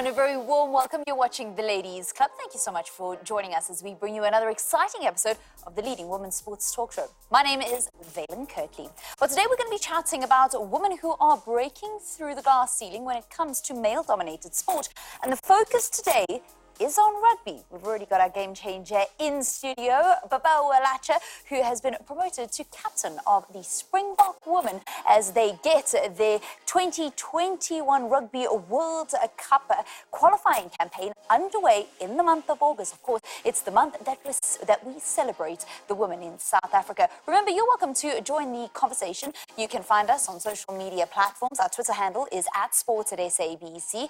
And a very warm welcome. You're watching The Ladies Club. Thank you so much for joining us as we bring you another exciting episode of the leading women's sports talk show. My name is Valen Kirtley. Well, today we're going to be chatting about women who are breaking through the glass ceiling when it comes to male-dominated sport. And the focus today is on rugby. We've already got our game changer in studio, Babalwa Latsha, who has been promoted to captain of the Springbok Women as they get their 2021 Rugby World Cup qualifying campaign underway in the month of August. Of course, it's the month that we celebrate the women in South Africa. Remember, you're welcome to join the conversation. You can find us on social media platforms. Our Twitter handle is @sports@SABC.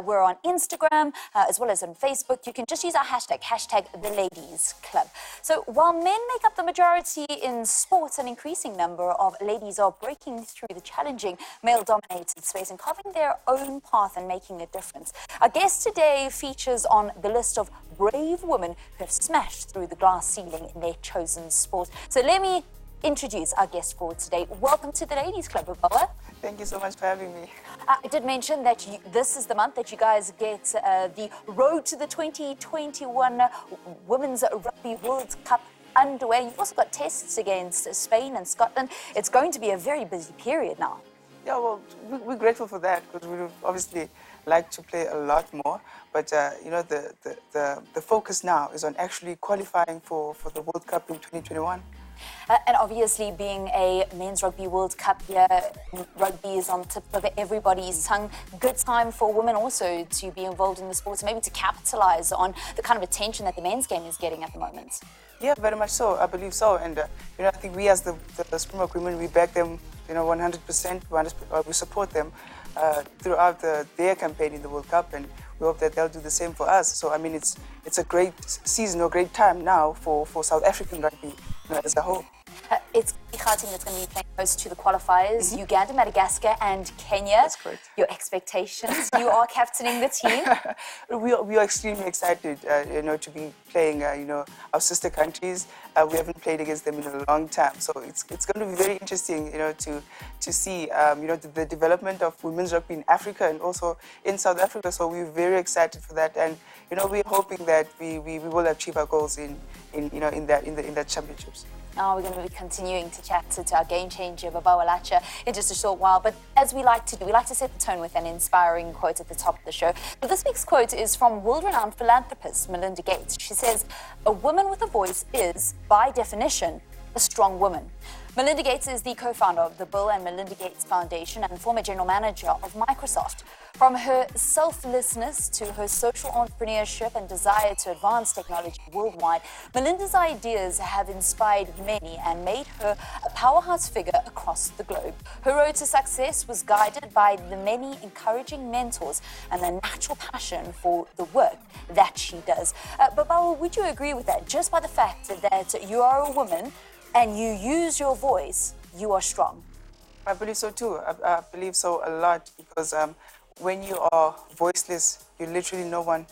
We're on Instagram as well as on Facebook. You can just use our hashtag the Ladies Club. So while men make up the majority in sports, an increasing number of ladies are breaking through the challenging male-dominated space and carving their own path and making a difference. Our guest today features on the list of brave women who have smashed through the glass ceiling in their chosen sport. So let me introduce our guest for today. Welcome to the Ladies Club, Babalwa. Thank you so much for having me. I did mention that this is the month that you guys get the road to the 2021 Women's Rugby World Cup underway. You've also got tests against Spain and Scotland. It's going to be a very busy period now. Yeah, well, we're grateful for that because we would obviously like to play a lot more. But, you know, the focus now is on actually qualifying for the World Cup in 2021. And obviously, being a Men's Rugby World Cup year, rugby is on tip of everybody's tongue. Good time for women also to be involved in the sports, maybe to capitalize on the kind of attention that the men's game is getting at the moment. Yeah, very much so. I believe so. And, you know, I think we as the Springbok Women, we back them, you know, 100%. We support them throughout their campaign in the World Cup. And we hope that they'll do the same for us. So, I mean, it's a great season or great time now for South African rugby, you know, as a whole. It's Gauteng that's going to be playing host to the qualifiers, Uganda, Madagascar and Kenya. That's correct. Your expectations? You are captaining the team. We are extremely excited, you know, to be playing, you know, our sister countries. We haven't played against them in a long time, so it's going to be very interesting, you know, to see, you know, the development of women's rugby in Africa and also in South Africa. So we're very excited for that, and you know, we're hoping that we will achieve our goals in that championships. Now we're going to be continuing to chat to our game changer, Babalwa Latsha, in just a short while. But as we like to do, we like to set the tone with an inspiring quote at the top of the show. So this week's quote is from world-renowned philanthropist Melinda Gates. She says, "A woman with a voice is, by definition, a strong woman." Melinda Gates is the co-founder of the Bill and Melinda Gates Foundation and former general manager of Microsoft. From her selflessness to her social entrepreneurship and desire to advance technology worldwide, Melinda's ideas have inspired many and made her a powerhouse figure across the globe. Her road to success was guided by the many encouraging mentors and a natural passion for the work that she does. Babalwa, would you agree with that? Just by the fact that you are a woman and you use your voice, you are strong? I believe so too. I believe so a lot because when you are voiceless, you're literally no one.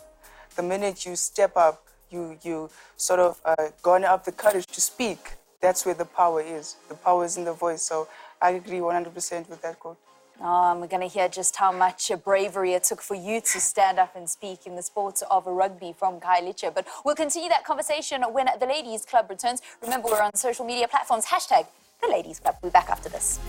The minute you step up, you sort of garner up the courage to speak. That's where the power is. The power is in the voice. So I agree 100% with that quote. We're going to hear just how much bravery it took for you to stand up and speak in the sport of rugby from Khayelitsha. But we'll continue that conversation when the Ladies Club returns. Remember, we're on social media platforms. # the Ladies Club. We'll be back after this.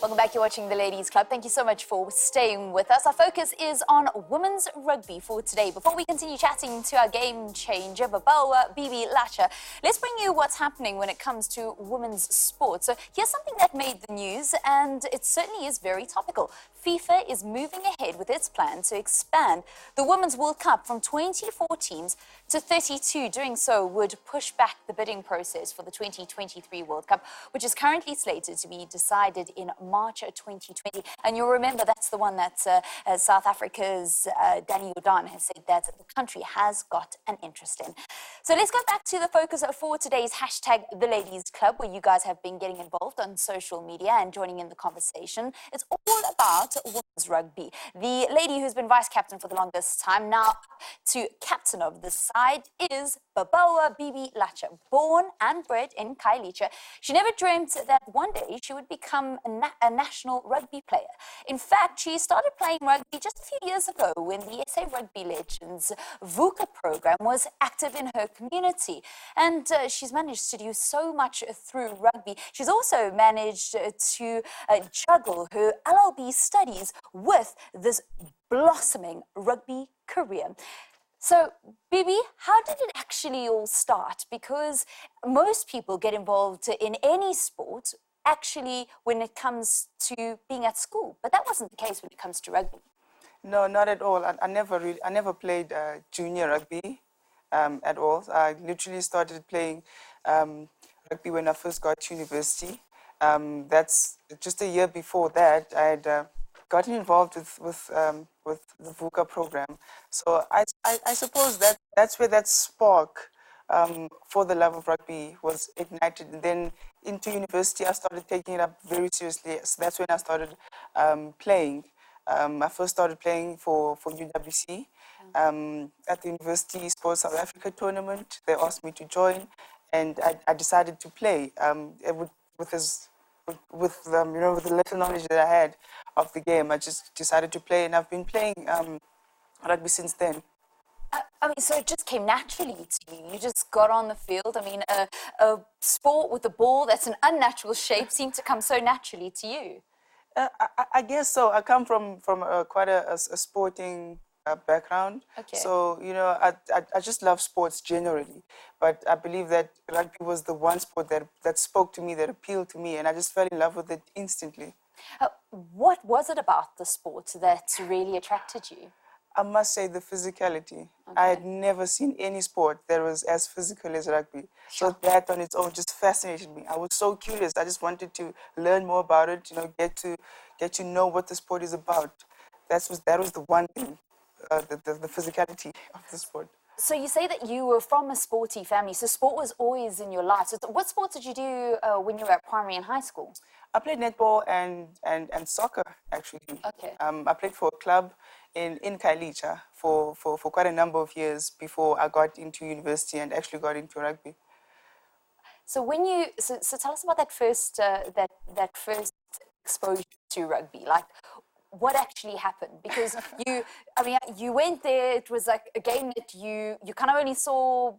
Welcome back. You're watching The Ladies Club. Thank you so much for staying with us. Our focus is on women's rugby for today. Before we continue chatting to our game changer, Babalwa Latsha, let's bring you what's happening when it comes to women's sports. So here's something that made the news, and it certainly is very topical. FIFA is moving ahead with its plan to expand the Women's World Cup from 24 teams to 32. Doing so would push back the bidding process for the 2023 World Cup, which is currently slated to be decided in March 2020. And you'll remember that's the one that South Africa's Danny Jordan has said that the country has got an interest in. So let's go back to the focus for today's #The Ladies Club, where you guys have been getting involved on social media and joining in the conversation. It's all about women's rugby. The lady who's been vice captain for the longest time, now to captain of the side, is Babalwa Latsha. Born and bred in Khayelitsha, she never dreamt that one day she would become a national rugby player. In fact, she started playing rugby just a few years ago when the SA Rugby Legends VUCA program was active in her community. And she's managed to do so much through rugby. She's also managed to juggle her LLB studies with this blossoming rugby career. So, Bibi, how did it actually all start? Because most people get involved in any sport actually when it comes to being at school, but that wasn't the case when it comes to rugby. No, not at all. I never played junior rugby at all. I literally started playing rugby when I first got to university. That's just a year before that. I had gotten involved with the VUCA program. So I suppose that's where that spark for the love of rugby was ignited. And then into university, I started taking it up very seriously. So that's when I started playing. I first started playing for UWC at the University Sports South Africa tournament. They asked me to join, and I decided to play with the little knowledge that I had of the game. I just decided to play, and I've been playing rugby since then. I mean, so it just came naturally to you. You just got on the field. I mean, a sport with a ball that's an unnatural shape seemed to come so naturally to you. I guess so. I come from quite a sporting background. Okay. So, I just love sports generally. But I believe that rugby was the one sport that spoke to me, that appealed to me, and I just fell in love with it instantly. What was it about the sport that really attracted you? I must say the physicality. Okay. I had never seen any sport that was as physical as rugby. Sure. So that on its own just fascinated me. I was so curious. I just wanted to learn more about it, get to know what the sport is about. That was the one thing, the physicality of the sport. So you say that you were from a sporty family, so sport was always in your life. So what sports did you do when you were at primary and high school? I played netball and soccer, actually. Okay. I played for a club in Khayelitsha for quite a number of years before I got into university and actually got into rugby. So so tell us about that first exposure to rugby. Like, what actually happened? Because you went there. It was like a game that you kind of only saw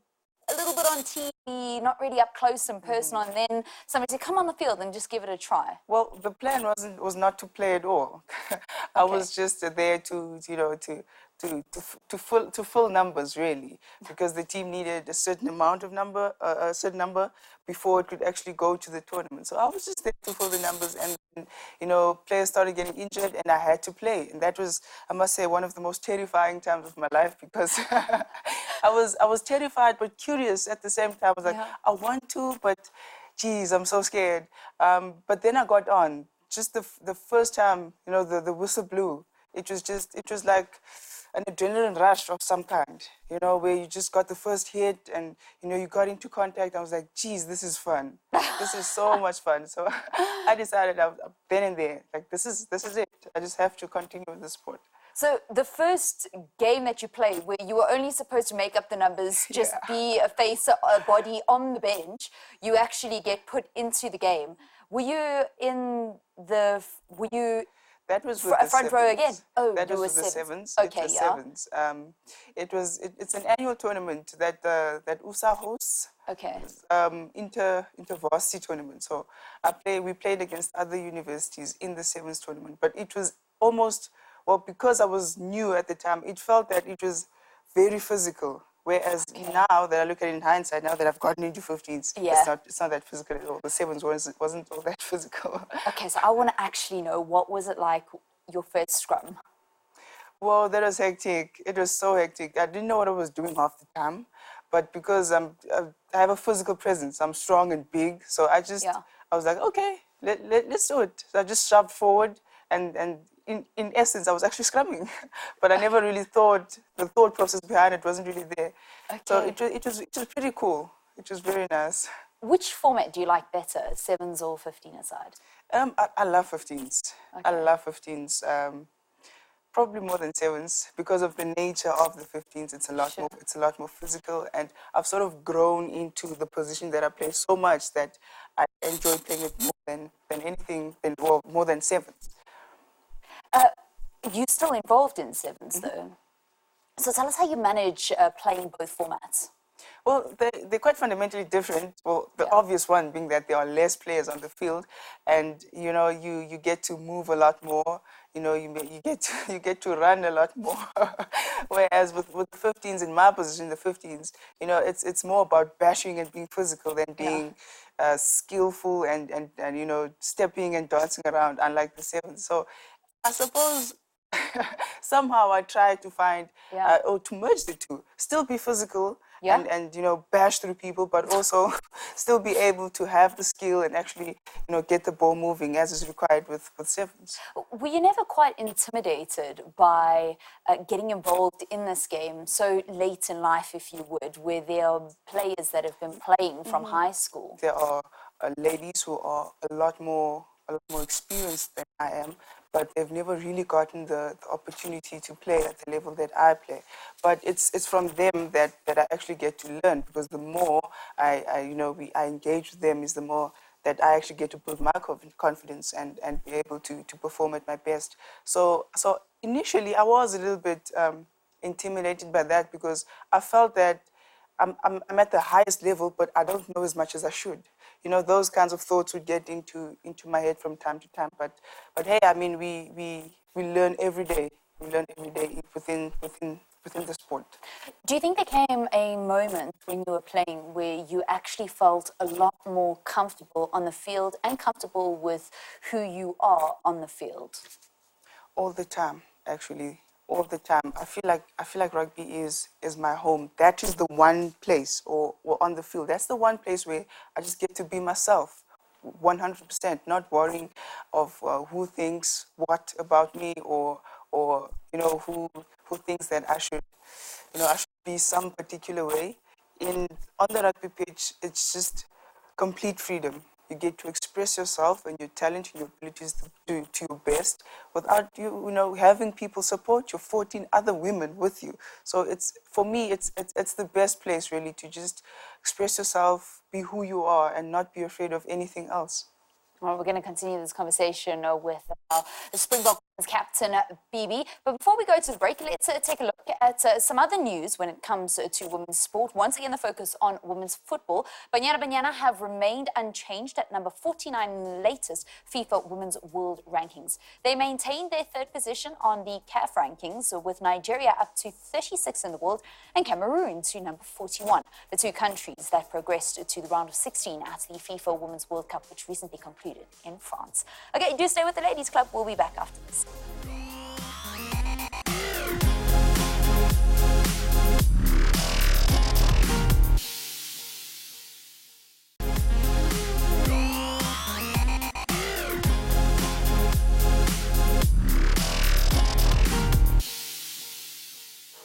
a little bit on TV, not really up close and personal, and then somebody said, come on the field and just give it a try. Well, the plan was not to play at all. I was just there to fill numbers, really, because the team needed a certain amount of number, a certain number before it could actually go to the tournament. So I was just there to fill the numbers, and players started getting injured, and I had to play. And that was, I must say, one of the most terrifying times of my life, because I was terrified but curious at the same time. I was like, I want to, but geez, I'm so scared. But then I got on. Just the first time, the whistle blew. It was like an adrenaline rush of some kind, where you just got the first hit and, you got into contact. I was like, geez, this is fun. This is so much fun. So I decided then and there, like, this is it. I just have to continue with the sport. So the first game that you played, where you were only supposed to make up the numbers, just be a face, a body on the bench, you actually get put into the game. Were you that was with the front row again? Oh, that was with the sevens. Okay, it was sevens. It's an annual tournament that USA hosts. Okay. Inter-varsity tournament. So we played against other universities in the sevens tournament, but it was almost, well, because I was new at the time, it felt that it was very physical. Whereas now that I look at it in hindsight, now that I've gotten into 15s, it's not that physical at all. The sevens wasn't all that physical. Okay, so I want to actually know, what was it like, your first scrum? Well, that was hectic. It was so hectic. I didn't know what I was doing half the time, but because I have a physical presence, I'm strong and big, so I was like, okay, let's do it. So I just shoved forward, and in essence, I was actually scrumming, but I never really thought, the thought process behind it wasn't really there. Okay. So it was pretty cool. It was very nice. Which format do you like better, sevens or 15-a-side? I love 15s. I Okay. love 15s. Probably more than sevens because of the nature of the 15s. It's a lot Sure. more. It's a lot more physical, and I've sort of grown into the position that I play so much that I enjoy playing it more than anything, well, more than sevens. You're still involved in sevens, though. So tell us how you manage playing both formats. Well, they're quite fundamentally different. Well, the Yeah. obvious one being that there are less players on the field, and you get to move a lot more. You get you get to run a lot more. Whereas with the 15s, in my position, the 15s, it's more about bashing and being physical than Yeah. being skillful and stepping and dancing around, unlike the sevens. So I suppose somehow I try to find Yeah. or to merge the two, still be physical Yeah. and bash through people, but also still be able to have the skill and actually get the ball moving as is required with sevens. Were you never quite intimidated by getting involved in this game so late in life, if you would, where there are players that have been playing from high school? There are ladies who are a lot more experienced than I am, but they've never really gotten the opportunity to play at the level that I play. But it's from them that I actually get to learn, because the more I engage with them, is the more that I actually get to build my confidence and be able to perform at my best. So initially I was a little bit intimidated by that, because I felt that I'm at the highest level, but I don't know as much as I should. Those kinds of thoughts would get into my head from time to time. But hey, I mean, we learn every day. We learn every day within the sport. Do you think there came a moment when you were playing where you actually felt a lot more comfortable on the field and comfortable with who you are on the field? All the time, actually, all the time. I feel like rugby is my home. That is the one place, or on the field, that's the one place where I just get to be myself, 100%, not worrying of who thinks what about me, or who thinks that I should be some particular way. On the rugby pitch, it's just complete freedom. You get to express yourself and your talent and your abilities to your best, without having people support you, 14 other women with you. So for me, it's the best place, really, to just express yourself, be who you are, and not be afraid of anything else. Well, we're going to continue this conversation with the Springbok Women's captain, Bibi. But before we go to the break, let's take a look at some other news when it comes to women's sport. Once again, the focus on women's football. Banyana have remained unchanged at number 49 in the latest FIFA Women's World Rankings. They maintained their third position on the CAF rankings, with Nigeria up to 36 in the world and Cameroon to number 41. The two countries that progressed to the round of 16 at the FIFA Women's World Cup, which recently completed in France. Okay, do stay with the Ladies Club. We'll be back after this.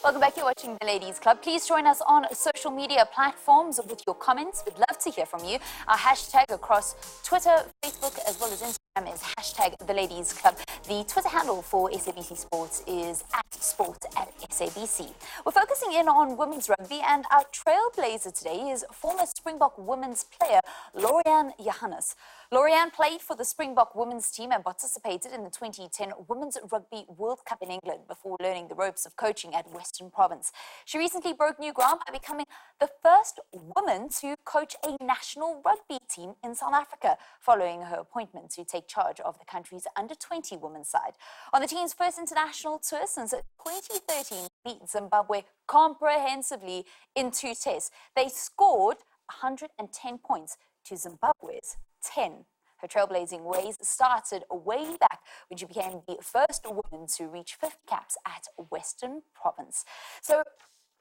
Welcome back. You're watching the Ladies Club. Please join us on social media platforms with your comments. We'd love to hear from you. Our hashtag across Twitter, Facebook, as well as Instagram is hashtag the Ladies Club. The Twitter handle for SABC Sports is @sport@SABC. We're focusing in on women's rugby, and our trailblazer today is former Springbok women's player Lauriane Johannes. Lauriane played for the Springbok women's team and participated in the 2010 Women's Rugby World Cup in England before learning the ropes of coaching at Western Province. She recently broke new ground by becoming the first woman to coach a national rugby team in South Africa, following her appointment to take charge of the country's under-20 women's side. On the team's first international tour since 2013, beat Zimbabwe comprehensively in 2 tests. They scored 110 points to Zimbabwe's 10. Her trailblazing ways started way back when she became the first woman to reach 50 caps at Western Province. So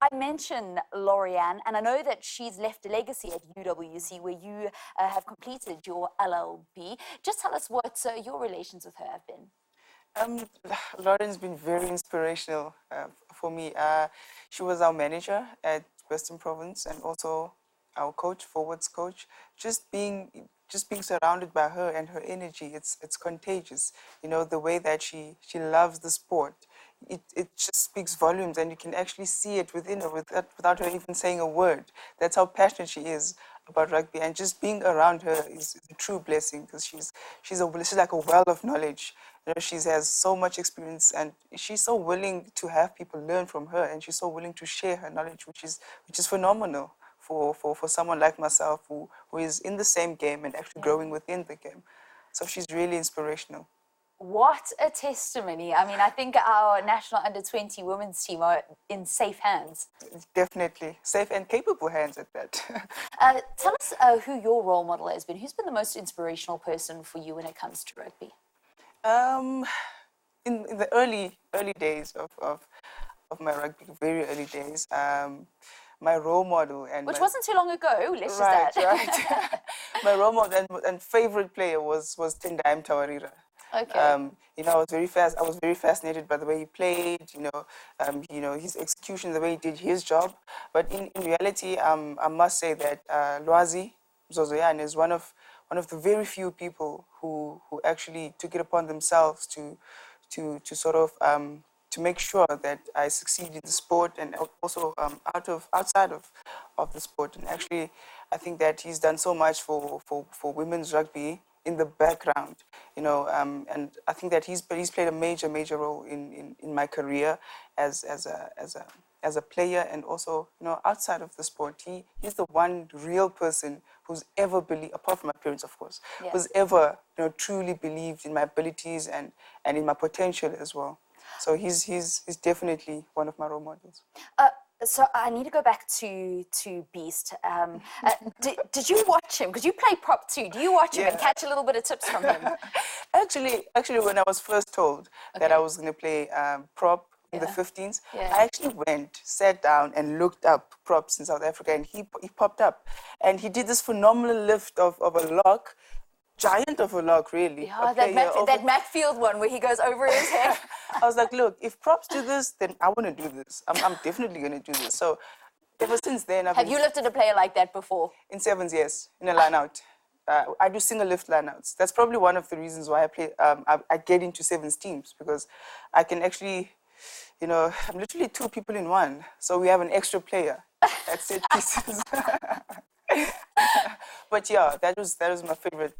I mentioned Lauriane, and I know that she's left a legacy at UWC where you have completed your LLB. Just tell us what your relations with her have been. Lauren's been very inspirational for me. She was our manager at Western Province and also our coach, forwards coach. just being surrounded by her and her energy, it's contagious. You know, the way that she loves the sport, it just speaks volumes, and you can actually see it within her without her even saying a word. That's how passionate she is about rugby, and just being around her is a true blessing, because she's like a well of knowledge. You know, she has so much experience, and she's so willing to have people learn from her, and she's so willing to share her knowledge, which is phenomenal for someone like myself who is in the same game and actually growing within the game. So she's really inspirational. What a testimony. I mean, I think our national under-20 women's team are in safe hands. Definitely. Safe and capable hands at that. Tell us who your role model has been. Who's been the most inspirational person for you when it comes to rugby? In the early days of my rugby, very early days, my role model and Which wasn't too long ago, let's right, just add. right. My role model and favorite player was Tendai Mtawarira. Okay. You know, I was very fascinated by the way he played. You know, his execution, the way he did his job. But in reality, I must say that Lwazi Zozoyan is one of the very few people who actually took it upon themselves to sort of to make sure that I succeed in the sport, and also outside of the sport. And actually, I think that he's done so much for women's rugby in the background, you know, and I think that he's played a major role in my career as a player, and also, you know, outside of the sport. He's the one real person who's ever believed, apart from my parents, of course, who's ever, you know, truly believed in my abilities and in my potential as well. So he's definitely one of my role models. So I need to go back to Beast. Did you watch him? Because you play prop too. Do you watch him and catch a little bit of tips from him? Actually, when I was first told that I was going to play prop in the 15s, I actually sat down and looked up props in South Africa, and he popped up, and he did this phenomenal lift of a lock. Giant of a lock, really. Yeah, that Matfield one where he goes over his head. I was like, look, if props do this, then I want to do this. I'm definitely going to do this. So ever since then, Have you lifted a player like that before? In sevens, yes, in a line out. I do single lift line outs. That's probably one of the reasons why I play. I get into sevens teams, because I can actually, you know, I'm literally two people in one. So we have an extra player. That's it. Pieces. But yeah, that was my favorite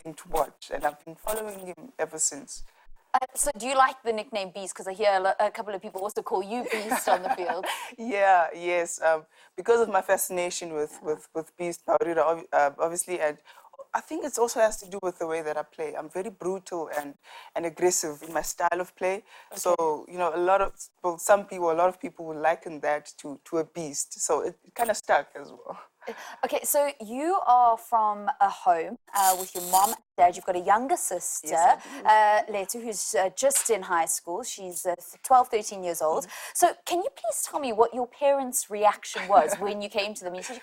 thing to watch, and I've been following him ever since. So do you like the nickname Beast? Because I hear a couple of people also call you Beast on the field. Yes. Because of my fascination with Beast Paurira, obviously, and I think it also has to do with the way that I play. I'm very brutal and aggressive in my style of play. Okay. So, you know, a lot of people will liken that to a beast. So it kind of stuck as well. Okay, so you are from a home with your mom and dad. You've got a younger sister, Letu, who's just in high school. She's 12, 13 years old. So can you please tell me what your parents' reaction was when you came to them? You said,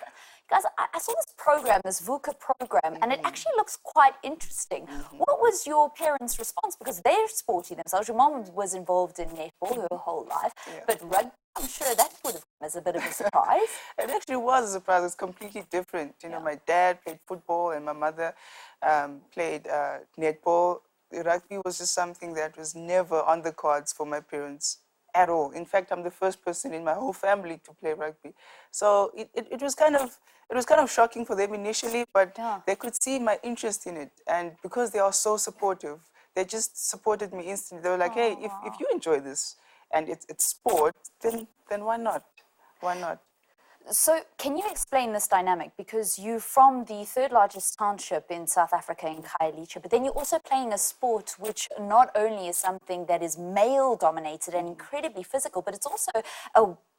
guys, I saw this program, this VUCA program, and it actually looks quite interesting. What was your parents' response? Because they're sporty themselves. Your mom was involved in netball her whole life, but rugby, I'm sure that would have come as a bit of a surprise. It actually was a surprise. It's completely different. You know, my dad played football and my mother played netball. Rugby was just something that was never on the cards for my parents at all. In fact, I'm the first person in my whole family to play rugby. So it was kind of shocking for them initially, but they could see my interest in it, and because they are so supportive, they just supported me instantly. They were like, hey, if you enjoy this and it's sport, then why not? Why not? So can you explain this dynamic? Because you're from the third largest township in South Africa, in Khayelitsha, but then you're also playing a sport which not only is something that is male-dominated and incredibly physical, but it's also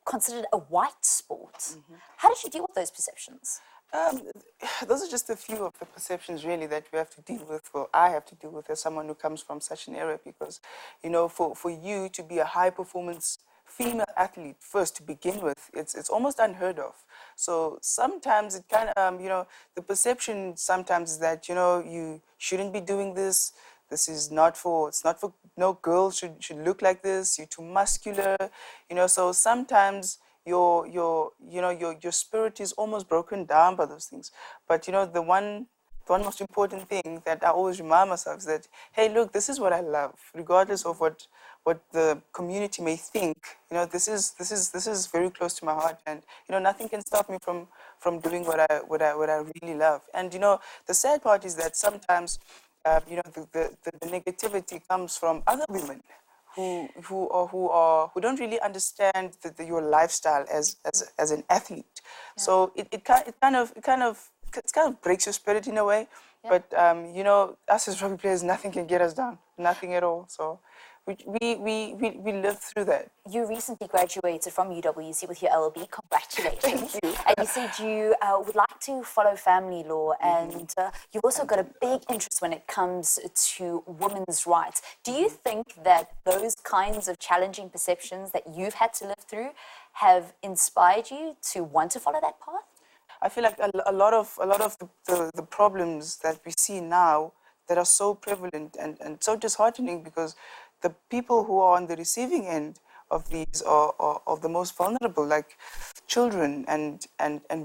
considered a white sport. How did you deal with those perceptions? Those are just a few of the perceptions, really, that we have to deal with, or I have to deal with as someone who comes from such an era, because, you know, for you to be a high-performance female athlete first to begin with, it's almost unheard of. So sometimes it kind of, you know, the perception sometimes is that, you know, you shouldn't be doing this. This is not for, no girl should look like this. You're too muscular, you know. So sometimes your spirit is almost broken down by those things. But, you know, the one the one most important thing that I always remind myself is that, hey, look, this is what I love, regardless of what the community may think. You know, this is very close to my heart, and you know, nothing can stop me from doing what I really love. And you know, the sad part is that sometimes, you know, the negativity comes from other women who don't really understand your lifestyle as an athlete. Yeah. So it kind of breaks your spirit in a way. Yeah. But you know, us as rugby players, nothing can get us down, nothing at all. So we lived through that. You recently graduated from UWC with your LLB. Congratulations. Thank you. And you said you would like to follow family law, and you've also got a big interest when it comes to women's rights. Do you think that those kinds of challenging perceptions that you've had to live through have inspired you to want to follow that path? I feel like a lot of the problems that we see now that are so prevalent and so disheartening, because the people who are on the receiving end of these are of the most vulnerable, like children and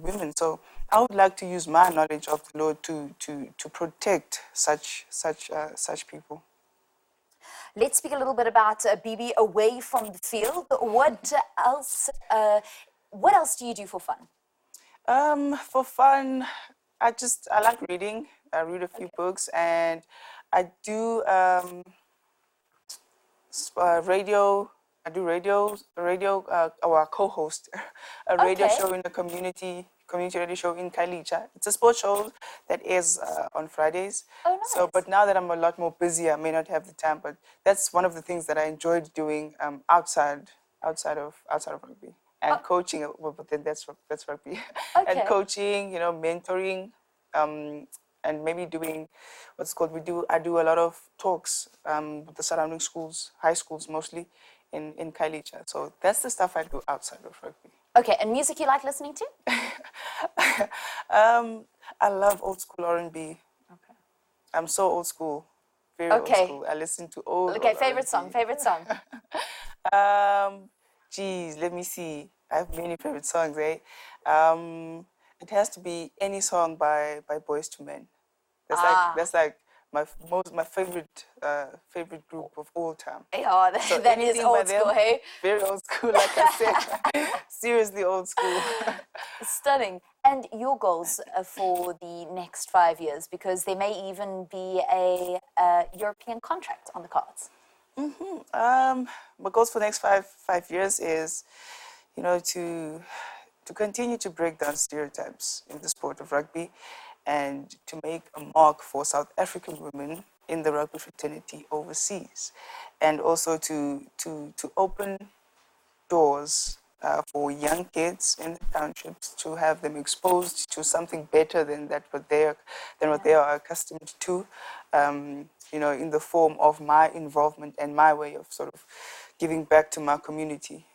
women. So I would like to use my knowledge of the law to protect such people. Let's speak a little bit about Bibi away from the field. What else do you do for fun? For fun, I like reading. I read a few books, and I do radio. I do radio. Or I co-host a radio show in the community radio show in Khayelitsha. It's a sports show that airs on Fridays. Oh, nice. So, but now that I'm a lot more busy, I may not have the time. But that's one of the things that I enjoyed doing outside of rugby. And coaching, but then that's rugby. Okay. And coaching, you know, mentoring, and maybe doing what's called, I do a lot of talks with the surrounding schools, high schools mostly, in Khayelitsha. So that's the stuff I do outside of rugby. Okay, and music you like listening to? I love old school R&B. Okay. I'm so old school, very old school. I listen to old. Okay, favorite R&B. song. Geez, let me see. I have many favorite songs, eh? It has to be any song by Boys to Men. That's like my favorite group of all time. Yeah, so that is old school, hey? Very old school, like I said. Seriously old school. Stunning. And your goals for the next 5 years, because there may even be a European contract on the cards. My goals for the next five years is, you know, to continue to break down stereotypes in the sport of rugby, and to make a mark for South African women in the rugby fraternity overseas, and also to open doors for young kids in the townships, to have them exposed to something better than what they are accustomed to, you know, in the form of my involvement and my way of sort of giving back to my community.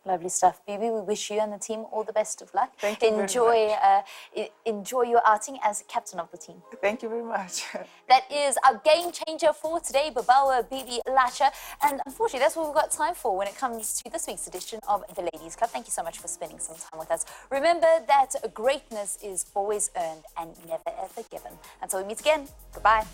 Lovely stuff. Bibi, we wish you and the team all the best of luck. Thank you very much. Enjoy your outing as captain of the team. Thank you very much. That is our game changer for today, Babalwa Latsha. And unfortunately, that's what we've got time for when it comes to this week's edition of the Ladies Club. Thank you so much for spending some time with us. Remember that greatness is always earned and never ever given. Until we meet again, goodbye.